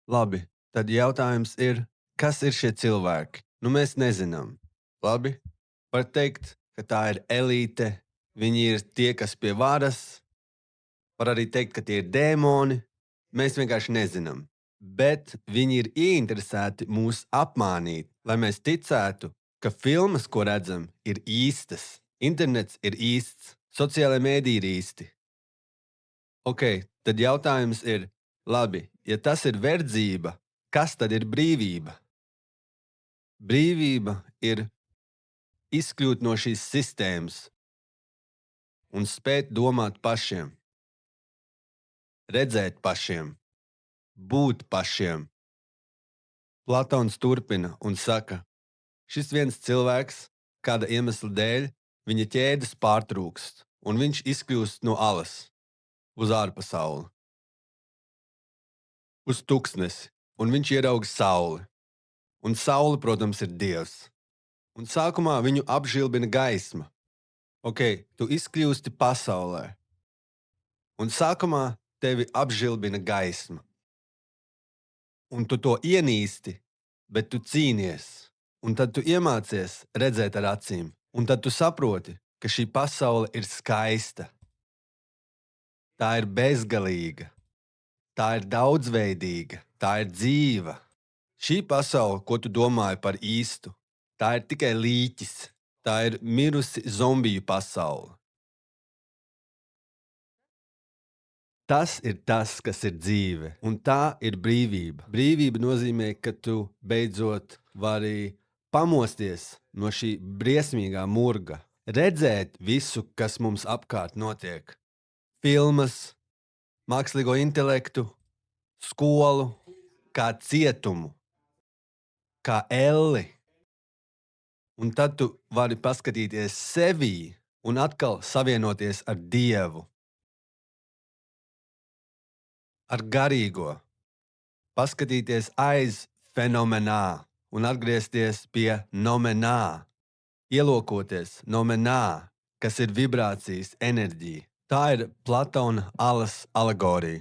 Labi, tad jautājums ir, kas ir šie cilvēki? Nu, mēs nezinām. Labi, var teikt, ka tā ir elite, viņi ir tie, kas pie varas, var arī teikt, ka tie ir dēmoni, mēs vienkārši nezinām. Bet viņi ir ieinteresēti mūs apmānīt, lai mēs ticētu, ka filmas, ko redzam, ir īstas, internets ir īsts, sociālai mēdī ir īsti. Ok, tad jautājums ir, labi, ja tas ir verdzība, kas tad ir brīvība? Brīvība ir izkļūt no šīs sistēmas un spēt domāt pašiem, redzēt pašiem, būt pašiem. Platons turpina un saka, šis viens cilvēks, kāda iemesla dēļ, viņa ķēdes pārtrūkst, un viņš izkļūst no alas uz ārpasauli, uz tuksnesi, un viņš ieraug sauli. Un saule, protams, ir Dievs. Un sākumā viņu apžilbina gaisma. Ok, tu izkļūsti pasaulē. Un sākumā tevi apžilbina gaisma. Un tu to ienīsti, bet tu cīnies. Un tad tu iemācies redzēt ar acīm. Un tad tu saproti, ka šī pasaule ir skaista. Tā ir bezgalīga. Tā ir daudzveidīga. Tā ir dzīva. Šī pasaule, ko tu domāji par īstu, tā ir tikai līķis. Tā ir mirusi zombiju pasaule. Tas ir tas, kas ir dzīve, un tā ir brīvība. Brīvība nozīmē, ka tu beidzot vari pamosties no šī briesmīgā murga, redzēt visu, kas mums apkārt notiek. Filmas, mākslīgo intelektu, skolu, kā cietumu, kā elli. Un tad tu vari paskatīties sevī un atkal savienoties ar Dievu, ar garīgo, paskatīties aiz fenomenā un atgriezties pie nomenā, ielokoties nomenā, kas ir vibrācijas enerģija. Tā ir Platona alas alegorija.